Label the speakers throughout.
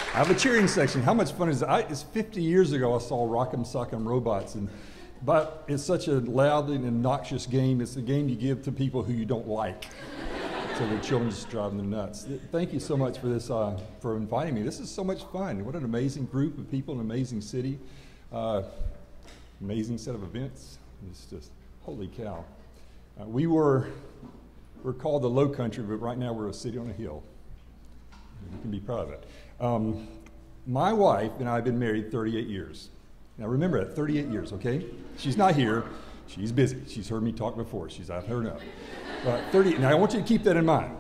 Speaker 1: I have a cheering section. How much fun is that? It's 50 years ago I saw Rock'em Sock'em Robots, but it's such a loud and obnoxious game. It's a game you give to people who you don't like. So the children just drive them nuts. Thank you so much for this, for inviting me. This is so much fun. What an amazing group of people, an amazing city, amazing set of events. It's just, holy cow. We're called the Low Country, but right now we're a city on a hill. You can be proud of it. My wife and I have been married 38 years. Now remember that, 38 years, okay? She's not here. She's busy. She's heard me talk before. I've heard enough. 30. Now I want you to keep that in mind.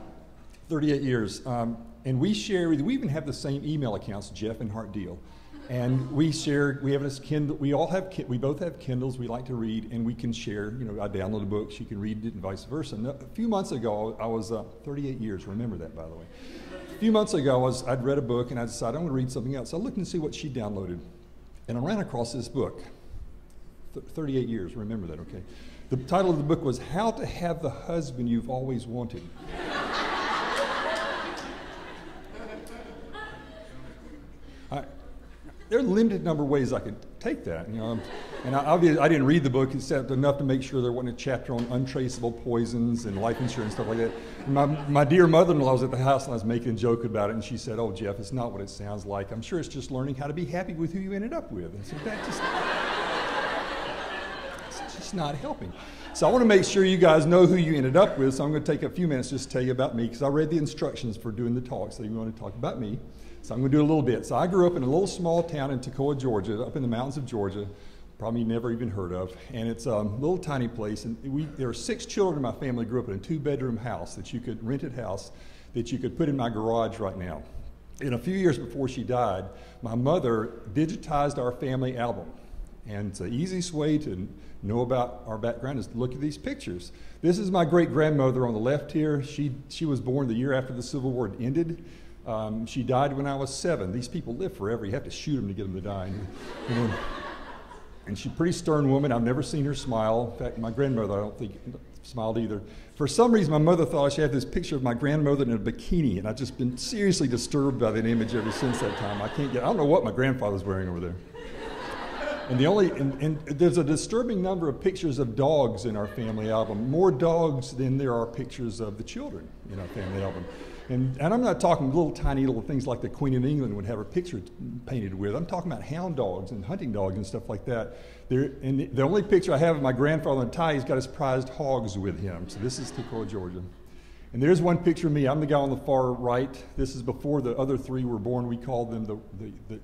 Speaker 1: 38 years. And we even have the same email accounts, Jeff and Hart Deal. And we have this Kindle. We both have Kindles. We like to read, and we can share. You know, I download a book. She can read it, and vice versa. And a few months ago, I was 38 years. Remember that, by the way. A few months ago, I'd read a book, and I decided I'm going to read something else. So I looked and see what she downloaded, and I ran across this book. 38 years. Remember that, okay? The title of the book was "How to Have the Husband You've Always Wanted." There are a limited number of ways I could take that, you know. And I didn't read the book except enough to make sure there wasn't a chapter on untraceable poisons and life insurance, stuff like that. And my dear mother-in-law was at the house and I was making a joke about it, and she said, "Oh, Jeff, it's not what it sounds like. I'm sure it's just learning how to be happy with who you ended up with." And so it's just not helping. So I want to make sure you guys know who you ended up with, so I'm going to take a few minutes just to tell you about me, because I read the instructions for doing the talk, so you want to talk about me. So I'm going to do a little bit. So I grew up in a little small town in Toccoa, Georgia, up in the mountains of Georgia, probably never even heard of. And it's a little tiny place. And there were 6 children in my family. Grew up in a 2-bedroom house rented house that you could put in my garage right now. And a few years before she died, my mother digitized our family album. And it's the easiest way to know about our background is to look at these pictures. This is my great-grandmother on the left here. She was born the year after the Civil War ended. She died when I was 7. These people live forever. You have to shoot them to get them to die. And she's a pretty stern woman. I've never seen her smile. In fact, my grandmother, I don't think, smiled either. For some reason, my mother thought I should have this picture of my grandmother in a bikini, and I've just been seriously disturbed by that image ever since that time. I don't know what my grandfather's wearing over there. And there's a disturbing number of pictures of dogs in our family album, more dogs than there are pictures of the children in our family album. And I'm not talking tiny little things like the Queen of England would have her picture painted with. I'm talking about hound dogs and hunting dogs and stuff like that. And the only picture I have of my grandfather in a tie, he's got his prized hogs with him. So this is Toccoa, Georgia. And there's one picture of me. I'm the guy on the far right. This is before the other 3 were born. We called them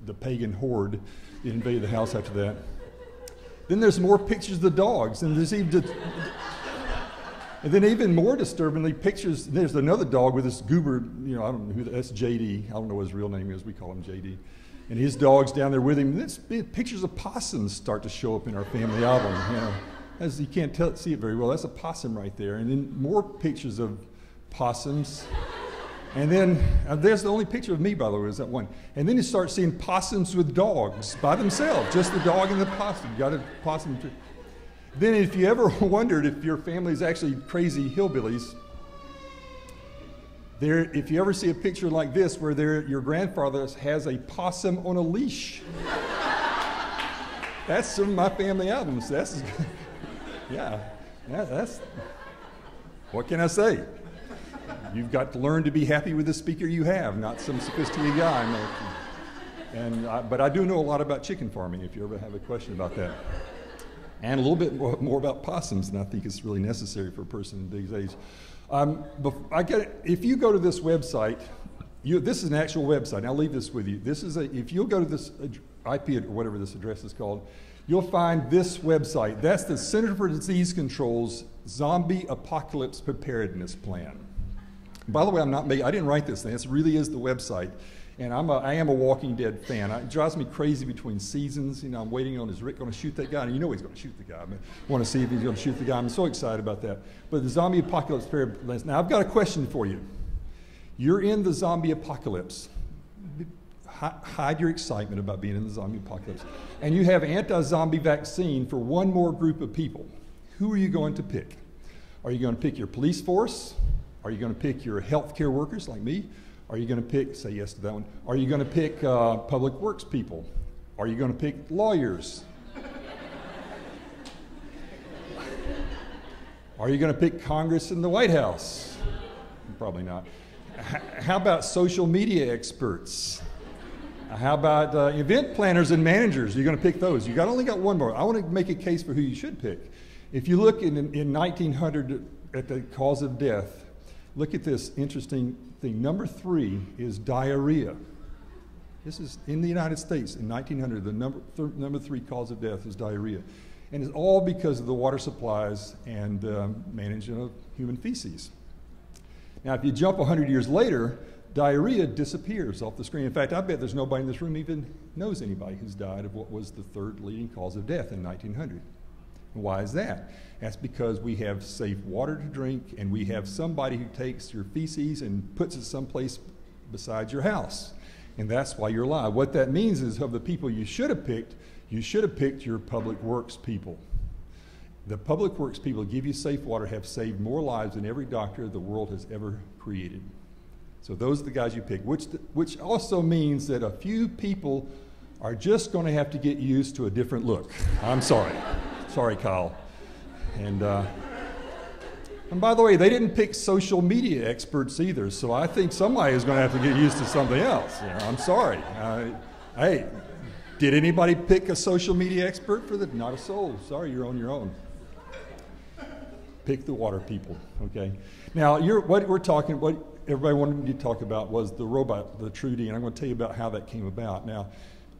Speaker 1: the pagan horde that invaded the house after that. Then there's more pictures of the dogs. And there's even... And then even more disturbingly, pictures, there's another dog with this goober, you know, I don't know that's JD. I don't know what his real name is. We call him JD. And his dog's down there with him. And pictures of possums start to show up in our family album. You know, as you can't see it very well, that's a possum right there. And then more pictures of possums. And then, there's the only picture of me, by the way, is that one. And then you start seeing possums with dogs by themselves, just the dog and the possum. You got a possum. Then if you ever wondered if your family is actually crazy hillbillies, if you ever see a picture like this where your grandfather has a possum on a leash, that's some of my family albums. That's what can I say? You've got to learn to be happy with the speaker you have, not some sophisticated guy. But I do know a lot about chicken farming if you ever have a question about that. And a little bit more about possums, and I think it's really necessary for a person in these age. If you go to this website, this is an actual website, and I'll leave this with you. If you'll go to this IP, or whatever this address is called, you'll find this website. That's the Center for Disease Control's Zombie Apocalypse Preparedness Plan. By the way, I didn't write this thing. This really is the website. And I am a Walking Dead fan. It drives me crazy between seasons. You know, I'm waiting on, is Rick going to shoot that guy? And you know he's going to shoot the guy. I want to see if he's going to shoot the guy. I'm so excited about that. But the zombie apocalypse period. Now, I've got a question for you. You're in the zombie apocalypse. Hide your excitement about being in the zombie apocalypse. And you have anti-zombie vaccine for one more group of people. Who are you going to pick? Are you going to pick your police force? Are you going to pick your healthcare workers like me? Are you going to pick, say yes to that one, are you going to pick public works people? Are you going to pick lawyers? Are you going to pick Congress and the White House? Probably not. How about social media experts? How about event planners and managers? You're going to pick those. Only got one more. I want to make a case for who you should pick. If you look in 1900 at the cause of death, look at this interesting thing. Number 3 is diarrhea. This is in the United States in 1900. The number 3 cause of death is diarrhea. And it's all because of the water supplies and management of human feces. Now, if you jump 100 years later, diarrhea disappears off the screen. In fact, I bet there's nobody in this room even knows anybody who's died of what was the 3rd leading cause of death in 1900. And why is that? That's because we have safe water to drink, and we have somebody who takes your feces and puts it someplace beside your house. And that's why you're alive. What that means is, of the people you should have picked your public works people. The public works people give you safe water have saved more lives than every doctor the world has ever created. So those are the guys you pick, which also means that a few people are just going to have to get used to a different look. I'm sorry. Sorry, Kyle. And by the way, they didn't pick social media experts either, so I think somebody is going to have to get used to something else. You know, I'm sorry. Hey, did anybody pick a social media expert for that? Not a soul. Sorry, you're on your own. Pick the water people, okay? Now, what everybody wanted me to talk about was the robot, the Tru-D, and I'm going to tell you about how that came about. Now,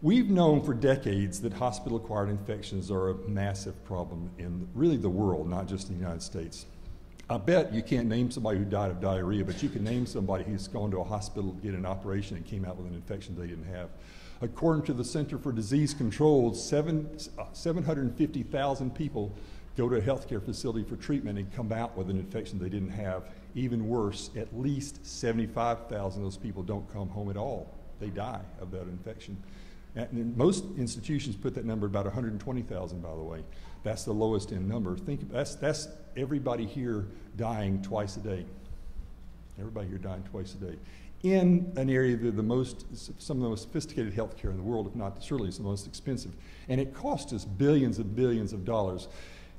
Speaker 1: we've known for decades that hospital-acquired infections are a massive problem in really the world, not just the United States. I bet you can't name somebody who died of diarrhea, but you can name somebody who's gone to a hospital to get an operation and came out with an infection they didn't have. According to the Center for Disease Control, 750,000 people go to a healthcare facility for treatment and come out with an infection they didn't have. Even worse, at least 75,000 of those people don't come home at all. They die of that infection. And most institutions put that number at about 120,000, by the way. That's the lowest in number. That's everybody here dying twice a day. Everybody here dying twice a day. In an area that some of the most sophisticated healthcare in the world, if not surely it's the most expensive. And it costs us billions and billions of dollars.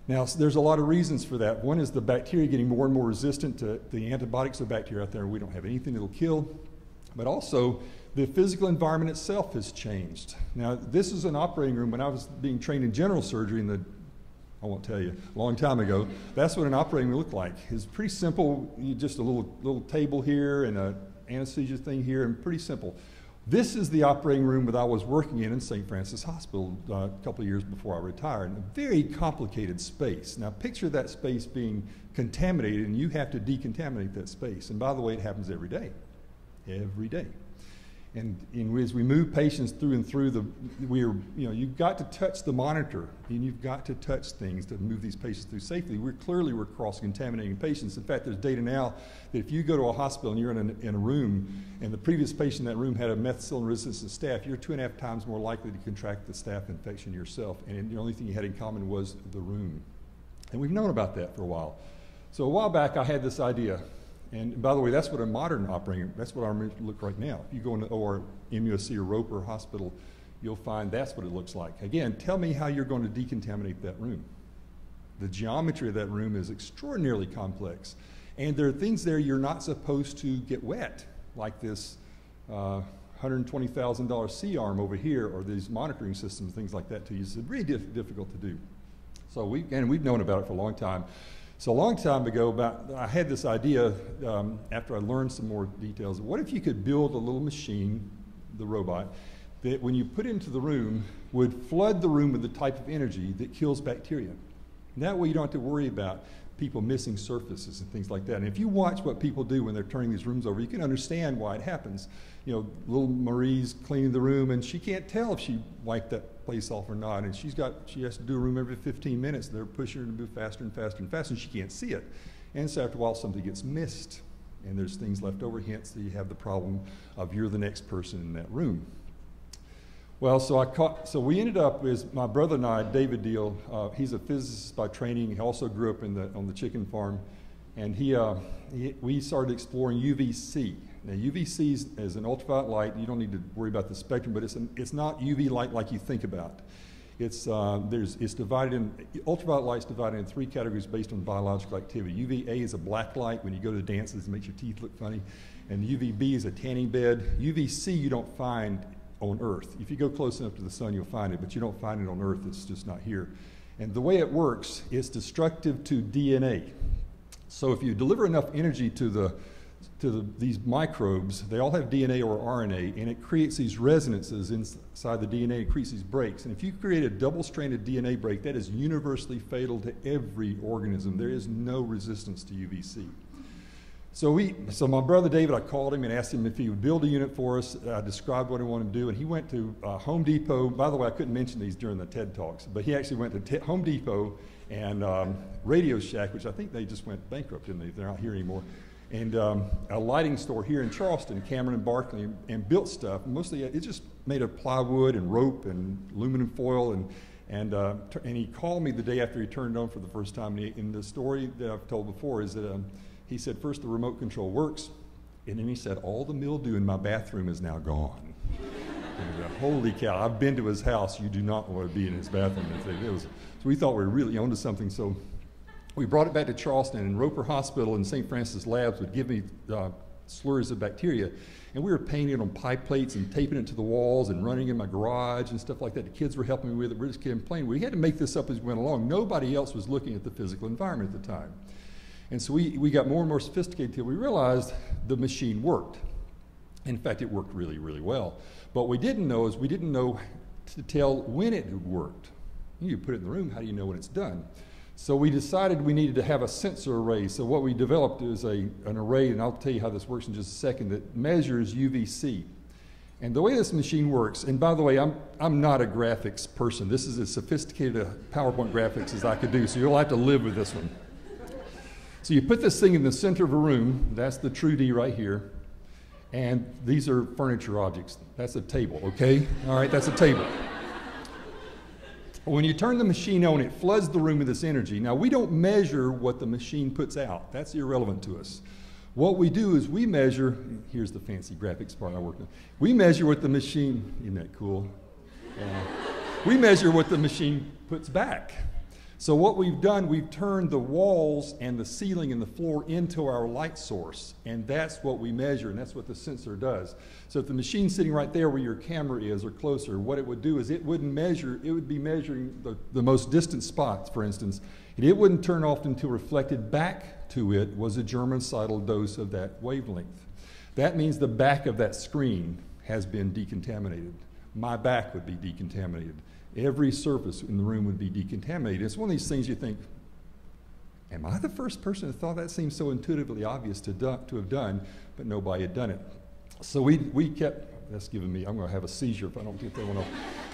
Speaker 1: Now, there's a lot of reasons for that. One is the bacteria getting more and more resistant to the antibiotics of bacteria out there. We don't have anything that'll kill. But also, the physical environment itself has changed. Now, this is an operating room. When I was being trained in general surgery I won't tell you, a long time ago, that's what an operating room looked like. It's pretty simple, just a little table here and an anesthesia thing here, and pretty simple. This is the operating room that I was working in St. Francis Hospital a couple of years before I retired. A very complicated space. Now picture that space being contaminated, and you have to decontaminate that space. And by the way, it happens every day. Every day. And as we move patients through and through, you've got to touch the monitor, and you've got to touch things to move these patients through safely. We're cross-contaminating patients. In fact, there's data now that if you go to a hospital and you're in a room, and the previous patient in that room had a methicillin-resistant staph, you're 2.5 times more likely to contract the staph infection yourself. And the only thing you had in common was the room. And we've known about that for a while. So a while back, I had this idea. And by the way, that's what a modern operating room, that's what our rooms look like now. If you go into OR, MUSC, or Roper Hospital, you'll find that's what it looks like. Again, tell me how you're going to decontaminate that room. The geometry of that room is extraordinarily complex. And there are things there you're not supposed to get wet, like this $120,000 C-arm over here, or these monitoring systems, things like that to use. It's really difficult to do. So we've known about it for a long time. So a long time ago, I had this idea after I learned some more details. What if you could build a little machine, the robot, that when you put it into the room, would flood the room with the type of energy that kills bacteria? And that way you don't have to worry about people missing surfaces and things like that. And if you watch what people do when they're turning these rooms over, you can understand why it happens. You know, little Marie's cleaning the room, and she can't tell if she wiped that place off or not. And she has to do a room every 15 minutes. And they're pushing her to move faster and faster and faster, and she can't see it. And so after a while, something gets missed, and there's things left over. Hence, you have the problem of you're the next person in that room. Well, so we ended up with my brother and I, David Deal. He's a physicist by training. He also grew up on the chicken farm, and we started exploring UVC. Now, UVC is an ultraviolet light. You don't need to worry about the spectrum, but it's not UV light like you think about. It's divided in, ultraviolet light's divided in 3 categories based on biological activity. UVA is a black light. When you go to dances, it makes your teeth look funny. And UVB is a tanning bed. UVC you don't find on Earth. If you go close enough to the sun, you'll find it, but you don't find it on Earth. It's just not here. And the way it works, it's destructive to DNA. So if you deliver enough energy to these microbes, they all have DNA or RNA, and it creates these resonances inside the DNA. It creates these breaks. And if you create a double-stranded DNA break, that is universally fatal to every organism. There is no resistance to UVC. So my brother David, I called him and asked him if he would build a unit for us. I described what he wanted to do, and he went to Home Depot. By the way, I couldn't mention these during the TED Talks, but he actually went to Home Depot and Radio Shack, which I think they just went bankrupt, didn't they? They're not here anymore. And a lighting store here in Charleston, Cameron and Barkley, and built stuff. Mostly, it's just made of plywood and rope and aluminum foil. And he called me the day after he turned it on for the first time. And the story that I've told before is that he said, first the remote control works, and then he said, all the mildew in my bathroom is now gone. And, holy cow, I've been to his house. You do not want to be in his bathroom. So we thought we were really onto something. So we brought it back to Charleston, and Roper Hospital and St. Francis Labs would give me slurries of bacteria. And we were painting it on pipe plates and taping it to the walls and running in my garage and stuff like that. The kids were helping me with it. We're just playing. We had to make this up as we went along. Nobody else was looking at the physical environment at the time. And so we got more and more sophisticated until we realized the machine worked. In fact, it worked really, really well. But what we didn't know is we didn't know to tell when it had worked. You put it in the room, how do you know when it's done? So we decided we needed to have a sensor array. So what we developed is an array, and I'll tell you how this works in just a second, that measures UVC. And the way this machine works, and by the way, I'm not a graphics person. This is as sophisticated a PowerPoint graphics as I could do, so you'll have to live with this one. So you put this thing in the center of a room. That's the Tru-D right here. And these are furniture objects. That's a table, okay? All right, that's a table. When you turn the machine on, it floods the room with this energy. Now, we don't measure what the machine puts out. That's irrelevant to us. What we do is we measure, here's the fancy graphics part I worked on. We measure what the machine, isn't that cool? We measure what the machine puts back. So what we've done, we've turned the walls and the ceiling and the floor into our light source, and that's what we measure, and that's what the sensor does. So if the machine's sitting right there where your camera is or closer, what it would do is it would be measuring the most distant spots, for instance, and it wouldn't turn off until reflected back to it was a germicidal dose of that wavelength. That means the back of that screen has been decontaminated. My back would be decontaminated. Every surface in the room would be decontaminated. It's one of these things you think, am I the first person who thought that seems so intuitively obvious to have done, but nobody had done it. So we kept, that's giving me, I'm going to have a seizure if I don't get that one off.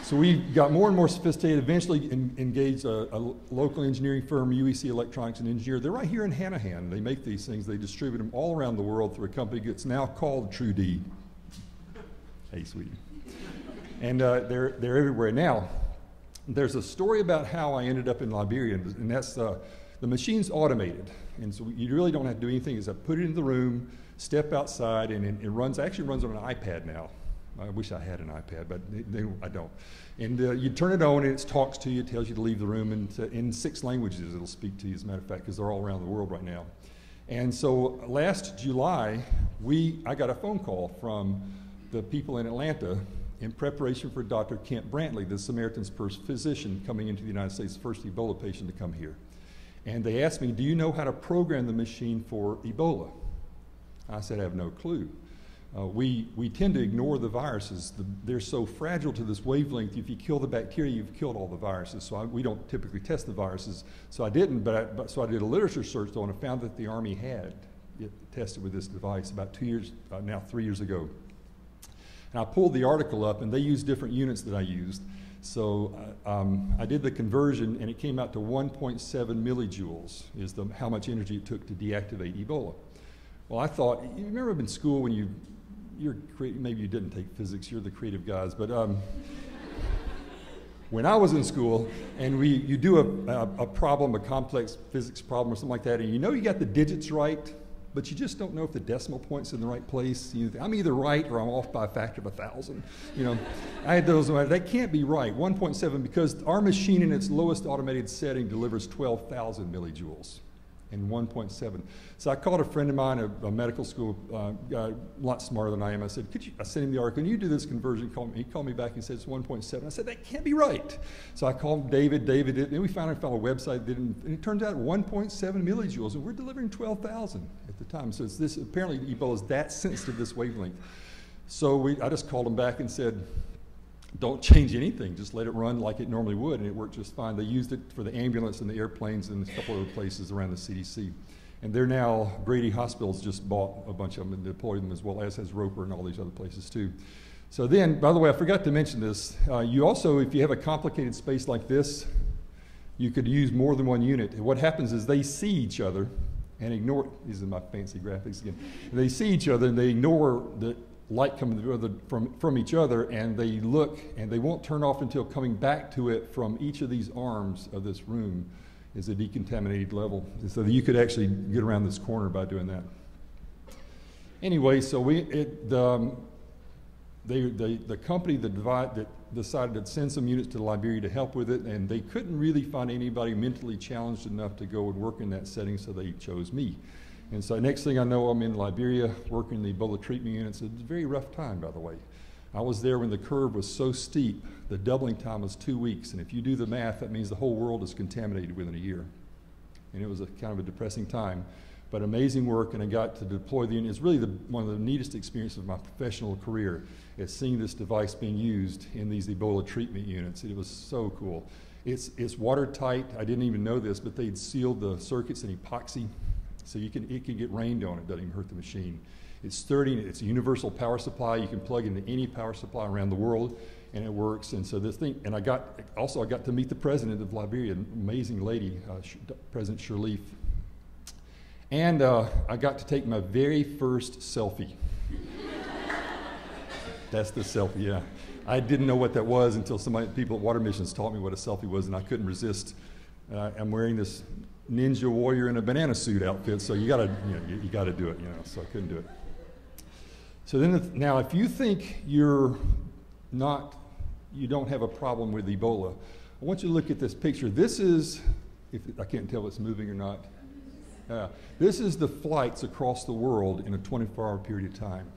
Speaker 1: So we got more and more sophisticated, eventually engaged a local engineering firm, UEC Electronics and Engineer. They're right here in Hanahan. They make these things. They distribute them all around the world through a company that's now called Tru-D. Hey, sweetie. And they're everywhere now. There's a story about how I ended up in Liberia, and that's the machine's automated. And so you really don't have to do anything except put it in the room, step outside, and it actually runs on an iPad now. I wish I had an iPad, but I don't. And you turn it on, and it talks to you, it tells you to leave the room, and in 6 languages it'll speak to you, as a matter of fact, because they're all around the world right now. And so last July, I got a phone call from the people in Atlanta in preparation for Dr. Kent Brantley, the Samaritan's Purse physician coming into the United States, the first Ebola patient to come here. And they asked me, do you know how to program the machine for Ebola? I said, I have no clue. We tend to ignore the viruses. They're so fragile to this wavelength. If you kill the bacteria, you've killed all the viruses. So we don't typically test the viruses. So I didn't, so I did a literature search though, and I found that the Army had tested with this device about 3 years ago. And I pulled the article up, and they used different units that I used. So I did the conversion, and it came out to 1.7 millijoules is how much energy it took to deactivate Ebola. Well, I thought, you remember in school when maybe you didn't take physics, you're the creative guys, but when I was in school, and you do a problem, a complex physics problem or something like that, and you know you got the digits right, but you just don't know if the decimal point's in the right place. I'm either right or I'm off by a factor of 1,000. I had those. That can't be right. 1.7, because our machine in its lowest automated setting delivers 12,000 millijoules. And 1.7. So I called a friend of mine, a medical school guy, a lot smarter than I am. I said, I sent him the article, can you do this conversion? He called me back and said, it's 1.7. I said, that can't be right. So I called David did it, and we found a website that and it turns out 1.7 millijoules, and we're delivering 12,000 at the time. So it's apparently Ebola is that sensitive, this wavelength. So I just called him back and said, don't change anything, just let it run like it normally would, and it worked just fine. They used it for the ambulance and the airplanes and a couple other places around the CDC. And they're now, Grady Hospitals just bought a bunch of them and deployed them, as well as has Roper and all these other places too. So then, by the way, I forgot to mention this, you also, if you have a complicated space like this, you could use more than one unit. And what happens is they see each other and ignore, these are my fancy graphics again, they see each other and they ignore the light coming from each other, and they look, and they won't turn off until coming back to it from each of these arms of this room is a decontaminated level. So that you could actually get around this corner by doing that. Anyway, so the company that decided to send some units to Liberia to help with it, and they couldn't really find anybody mentally challenged enough to go and work in that setting, so they chose me. And so next thing I know, I'm in Liberia working the Ebola treatment units. It's a very rough time, by the way. I was there when the curve was so steep, the doubling time was 2 weeks. And if you do the math, that means the whole world is contaminated within a year. And it was kind of a depressing time, but amazing work. And I got to deploy the unit. It's really one of the neatest experiences of my professional career, is seeing this device being used in these Ebola treatment units. It was so cool. It's watertight. I didn't even know this, but they'd sealed the circuits in epoxy. So it can get rained on, it doesn't even hurt the machine. It's sturdy, it's a universal power supply. You can plug into any power supply around the world, and it works. And so this thing, and I got to meet the president of Liberia, an amazing lady, President Shirley. And I got to take my very first selfie. That's the selfie, yeah. I didn't know what that was until people at Water Missions taught me what a selfie was, and I couldn't resist. I'm wearing this ninja warrior in a banana suit outfit, so you gotta do it, so I couldn't do it. So then, now if you think you don't have a problem with Ebola, I want you to look at this picture. This is, I can't tell if it's moving or not. This is the flights across the world in a 24-hour period of time.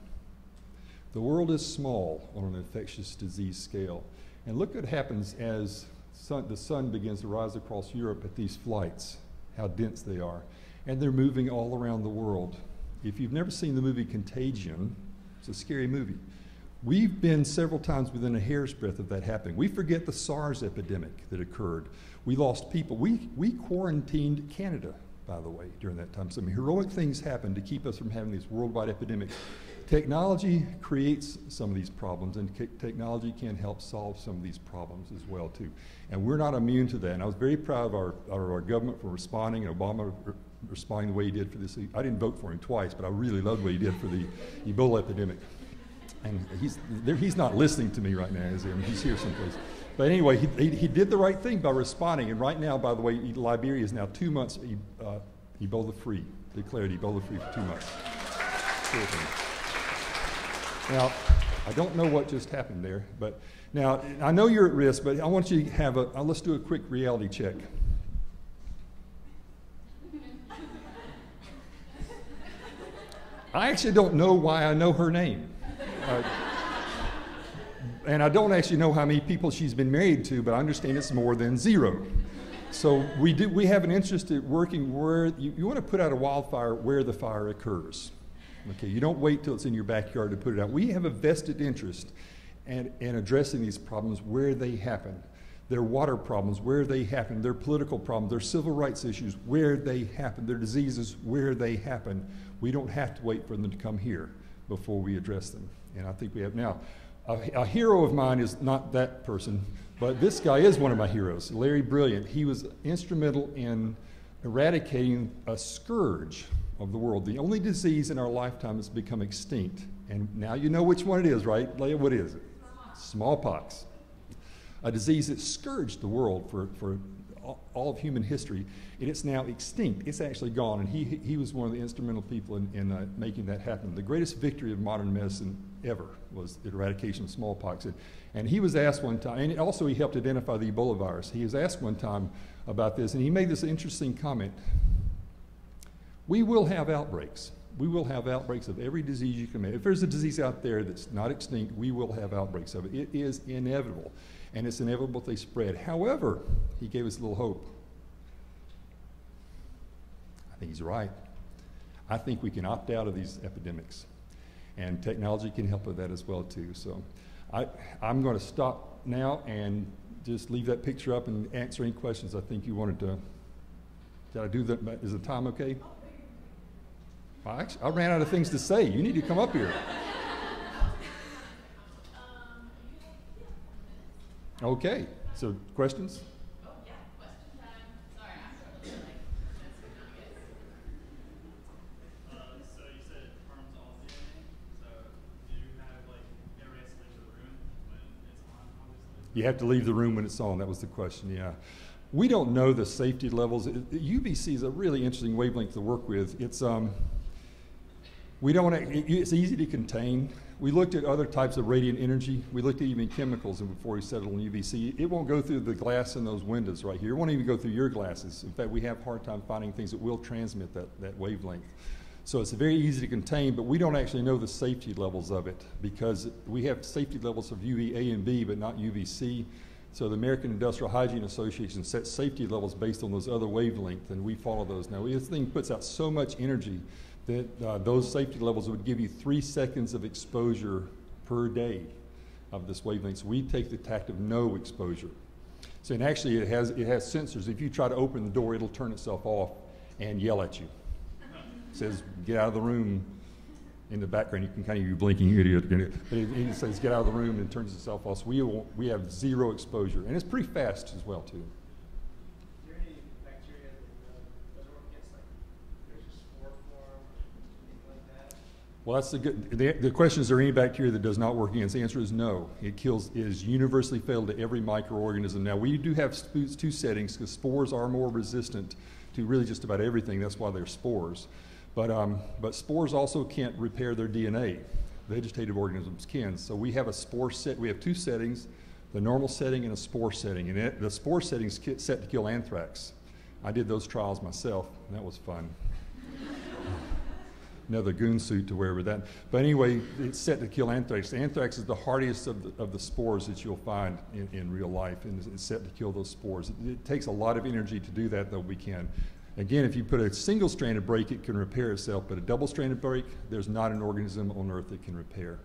Speaker 1: The world is small on an infectious disease scale. And look what happens as the sun begins to rise across Europe at these flights, how dense they are. And they're moving all around the world. If you've never seen the movie Contagion, it's a scary movie. We've been several times within a hair's breadth of that happening. We forget the SARS epidemic that occurred. We lost people. We quarantined Canada, by the way, during that time. Some heroic things happened to keep us from having this worldwide epidemic. Technology creates some of these problems, and technology can help solve some of these problems as well, too. And we're not immune to that. And I was very proud of our government for responding, and Obama responding the way he did for this. I didn't vote for him twice, but I really loved what he did for the Ebola epidemic. And he's not listening to me right now, is he? I mean, he's here someplace. But anyway, he did the right thing by responding. And right now, by the way, Liberia is now 2 months Ebola-free, declared Ebola-free for 2 months. Now, I don't know what just happened there, but now I know you're at risk, but I want you to have let's do a quick reality check. I actually don't know why I know her name. And I don't actually know how many people she's been married to, but I understand it's more than 0. So we have an interest in working where, you want to put out a wildfire where the fire occurs. Okay, you don't wait till it's in your backyard to put it out. We have a vested interest in addressing these problems where they happen. Their water problems, where they happen. Their political problems, their civil rights issues, where they happen. Their diseases, where they happen. We don't have to wait for them to come here before we address them. And I think we have now. A hero of mine is not that person, but this guy is one of my heroes, Larry Brilliant. He was instrumental in eradicating a scourge of the world, the only disease in our lifetime that's become extinct. And now you know which one it is, right? Leah, what is it? Smallpox. A disease that scourged the world for all of human history, and it's now extinct. It's actually gone, and he was one of the instrumental people in making that happen. The greatest victory of modern medicine ever was the eradication of smallpox. And he was asked one time, and also he helped identify the Ebola virus. He was asked one time about this, and he made this interesting comment. We will have outbreaks. We will have outbreaks of every disease you can make. If there's a disease out there that's not extinct, we will have outbreaks of it. It is inevitable, and it's inevitable they spread. However, he gave us a little hope. I think he's right. I think we can opt out of these epidemics, and technology can help with that as well too. So I'm going to stop now and just leave that picture up and answer any questions I think you wanted to. Did I do that? Is the time okay? I ran out of things to say. You need to come up here. Okay, so questions?
Speaker 2: Oh, yeah, question time. Sorry, I'm really like,
Speaker 3: so you said it harms all DNA. So do you have like areas to leave the room when it's on, obviously?
Speaker 1: You have to leave the room when it's on. That was the question, yeah. We don't know the safety levels. UVC is a really interesting wavelength to work with. It's it's easy to contain. We looked at other types of radiant energy. We looked at even chemicals before we settled on UVC. It won't go through the glass in those windows right here. It won't even go through your glasses. In fact, we have a hard time finding things that will transmit that wavelength. So it's very easy to contain, but we don't actually know the safety levels of it because we have safety levels of UVA and B, but not UVC. So the American Industrial Hygiene Association sets safety levels based on those other wavelengths, and we follow those. Now, this thing puts out so much energy that those safety levels would give you 3 seconds of exposure per day of this wavelength. So we take the tact of no exposure. So and actually it has sensors. If you try to open the door, it'll turn itself off and yell at you. It says, get out of the room. In the background, you can kind of be blinking, idiot. But it says, get out of the room, and it turns itself off. So we have zero exposure. And it's pretty fast as well, too.
Speaker 3: Is there any bacteria that doesn't work against, like, there's a spore form or anything like that?
Speaker 1: Well, that's the question, is there any bacteria that does not work against? The answer is no. It is universally fatal to every microorganism. Now, we do have two settings because spores are more resistant to really just about everything. That's why they're spores. But spores also can't repair their DNA. Vegetative organisms can. So we have a spore set. We have two settings, the normal setting and a spore setting. And the spore setting is set to kill anthrax. I did those trials myself, and that was fun. Another goon suit to wear with that. But anyway, it's set to kill anthrax. Anthrax is the hardiest of the spores that you'll find in real life, and it's set to kill those spores. It takes a lot of energy to do that, though we can. Again, if you put a single-stranded break, it can repair itself, but a double-stranded break, there's not an organism on Earth that can repair.